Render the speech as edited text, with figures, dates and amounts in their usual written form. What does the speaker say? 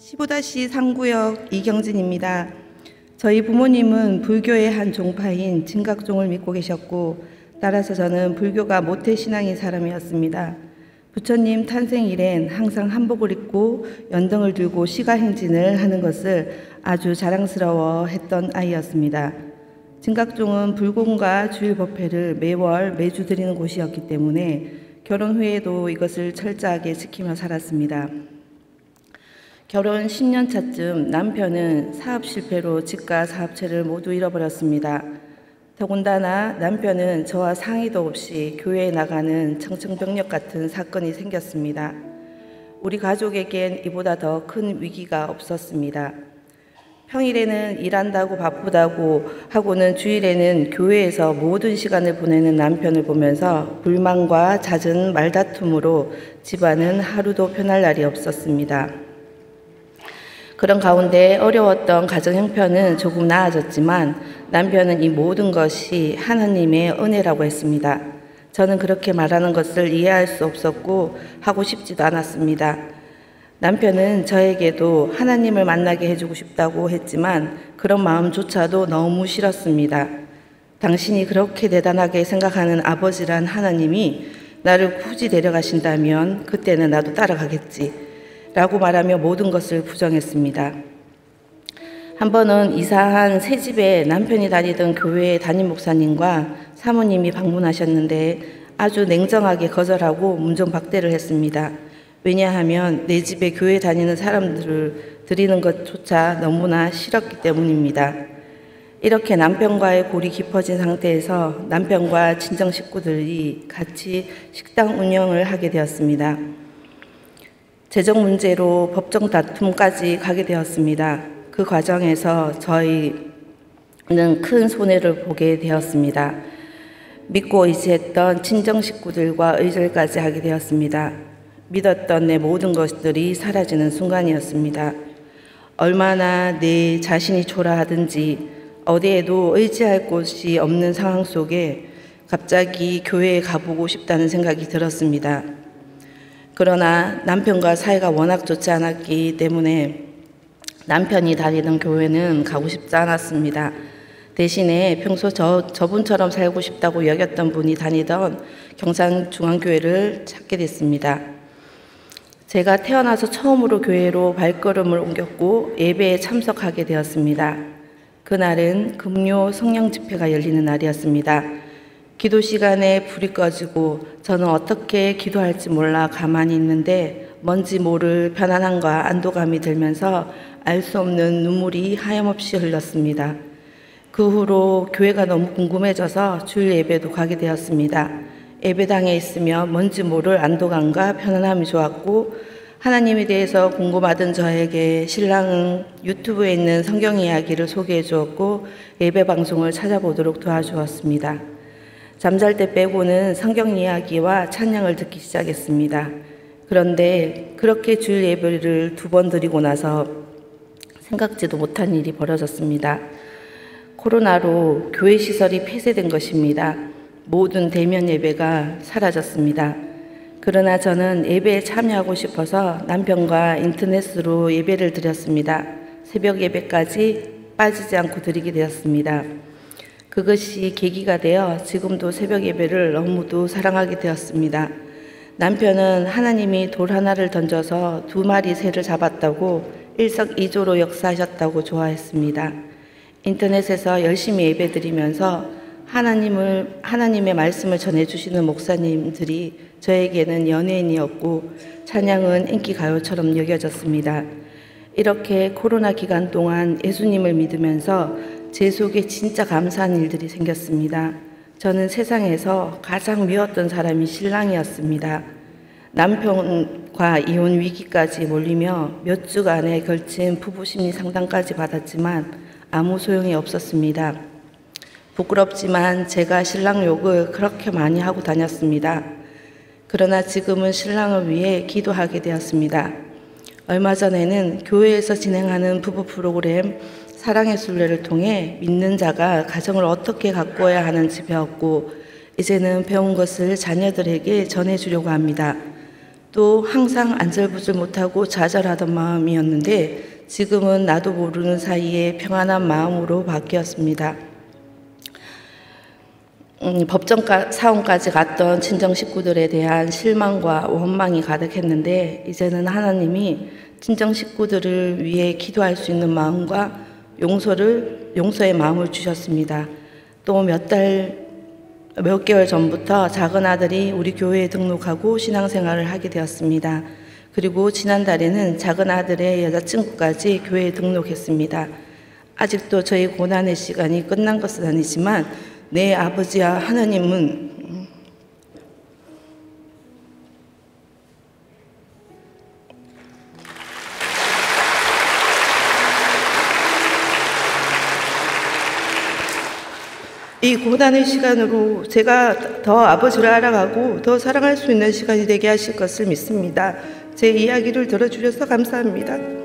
15-3구역 이경진입니다. 저희 부모님은 불교의 한 종파인 진각종을 믿고 계셨고, 따라서 저는 불교가 모태신앙인 사람이었습니다. 부처님 탄생 이랜 항상 한복을 입고 연등을 들고 시가행진을 하는 것을 아주 자랑스러워 했던 아이였습니다. 진각종은 불공과 주일법회를 매주 드리는 곳이었기 때문에 결혼 후에도 이것을 철저하게 지키며 살았습니다. 결혼 10년 차쯤 남편은 사업 실패로 집과 사업체를 모두 잃어버렸습니다. 더군다나 남편은 저와 상의도 없이 교회에 나가는 청천벽력 같은 사건이 생겼습니다. 우리 가족에겐 이보다 더 큰 위기가 없었습니다. 평일에는 일한다고 바쁘다고 하고는 주일에는 교회에서 모든 시간을 보내는 남편을 보면서 불만과 잦은 말다툼으로 집안은 하루도 편할 날이 없었습니다. 그런 가운데 어려웠던 가정 형편은 조금 나아졌지만 남편은 이 모든 것이 하나님의 은혜라고 했습니다. 저는 그렇게 말하는 것을 이해할 수 없었고 하고 싶지도 않았습니다. 남편은 저에게도 하나님을 만나게 해주고 싶다고 했지만 그런 마음조차도 너무 싫었습니다. 당신이 그렇게 대단하게 생각하는 아버지란 하나님이 나를 굳이 데려가신다면 그때는 나도 따라가겠지 라고 말하며 모든 것을 부정했습니다. 한 번은 이사한 새 집에 남편이 다니던 교회 담임 목사님과 사모님이 방문하셨는데 아주 냉정하게 거절하고 문정박대를 했습니다. 왜냐하면 내 집에 교회 다니는 사람들을 드리는 것조차 너무나 싫었기 때문입니다. 이렇게 남편과의 골이 깊어진 상태에서 남편과 친정 식구들이 같이 식당 운영을 하게 되었습니다. 재정 문제로 법정 다툼까지 가게 되었습니다. 그 과정에서 저희는 큰 손해를 보게 되었습니다. 믿고 의지했던 친정 식구들과 의절까지 하게 되었습니다. 믿었던 내 모든 것들이 사라지는 순간이었습니다. 얼마나 내 자신이 초라하든지 어디에도 의지할 곳이 없는 상황 속에 갑자기 교회에 가보고 싶다는 생각이 들었습니다. 그러나 남편과 사이가 워낙 좋지 않았기 때문에 남편이 다니던 교회는 가고 싶지 않았습니다. 대신에 평소 저분처럼 살고 싶다고 여겼던 분이 다니던 경산중앙교회를 찾게 됐습니다. 제가 태어나서 처음으로 교회로 발걸음을 옮겼고 예배에 참석하게 되었습니다. 그날은 금요 성령 집회가 열리는 날이었습니다. 기도 시간에 불이 꺼지고 저는 어떻게 기도할지 몰라 가만히 있는데 뭔지 모를 편안함과 안도감이 들면서 알 수 없는 눈물이 하염없이 흘렀습니다. 그 후로 교회가 너무 궁금해져서 주일 예배도 가게 되었습니다. 예배당에 있으며 뭔지 모를 안도감과 편안함이 좋았고 하나님에 대해서 궁금하던 저에게 신랑은 유튜브에 있는 성경 이야기를 소개해 주었고 예배 방송을 찾아보도록 도와주었습니다. 잠잘 때 빼고는 성경 이야기와 찬양을 듣기 시작했습니다. 그런데 그렇게 주일 예배를 2번 드리고 나서 생각지도 못한 일이 벌어졌습니다. 코로나로 교회 시설이 폐쇄된 것입니다. 모든 대면 예배가 사라졌습니다. 그러나 저는 예배에 참여하고 싶어서 남편과 인터넷으로 예배를 드렸습니다. 새벽 예배까지 빠지지 않고 드리게 되었습니다. 그것이 계기가 되어 지금도 새벽 예배를 너무도 사랑하게 되었습니다. 남편은 하나님이 돌 하나를 던져서 2마리 새를 잡았다고 일석이조로 역사하셨다고 좋아했습니다. 인터넷에서 열심히 예배 드리면서 하나님의 말씀을 전해주시는 목사님들이 저에게는 연예인이었고 찬양은 인기가요처럼 여겨졌습니다. 이렇게 코로나 기간 동안 예수님을 믿으면서 제 속에 진짜 감사한 일들이 생겼습니다. 저는 세상에서 가장 미웠던 사람이 신랑이었습니다. 남편과 이혼 위기까지 몰리며 몇 주간에 걸친 부부 심리 상담까지 받았지만 아무 소용이 없었습니다. 부끄럽지만 제가 신랑 욕을 그렇게 많이 하고 다녔습니다. 그러나 지금은 신랑을 위해 기도하게 되었습니다. 얼마 전에는 교회에서 진행하는 부부 프로그램 사랑의 순례를 통해 믿는 자가 가정을 어떻게 가꾸어야 하는지 배웠고 이제는 배운 것을 자녀들에게 전해주려고 합니다. 또 항상 안절부절 못하고 좌절하던 마음이었는데 지금은 나도 모르는 사이에 평안한 마음으로 바뀌었습니다. 법정 사원까지 갔던 친정 식구들에 대한 실망과 원망이 가득했는데 이제는 하나님이 친정 식구들을 위해 기도할 수 있는 마음과 용서의 마음을 주셨습니다. 또 몇 개월 전부터 작은 아들이 우리 교회에 등록하고 신앙생활을 하게 되었습니다. 그리고 지난달에는 작은 아들의 여자친구까지 교회에 등록했습니다. 아직도 저희 고난의 시간이 끝난 것은 아니지만 내 아버지와 하나님은 이 고난의 시간으로 제가 더 아버지를 알아가고 더 사랑할 수 있는 시간이 되게 하실 것을 믿습니다. 제 이야기를 들어주셔서 감사합니다.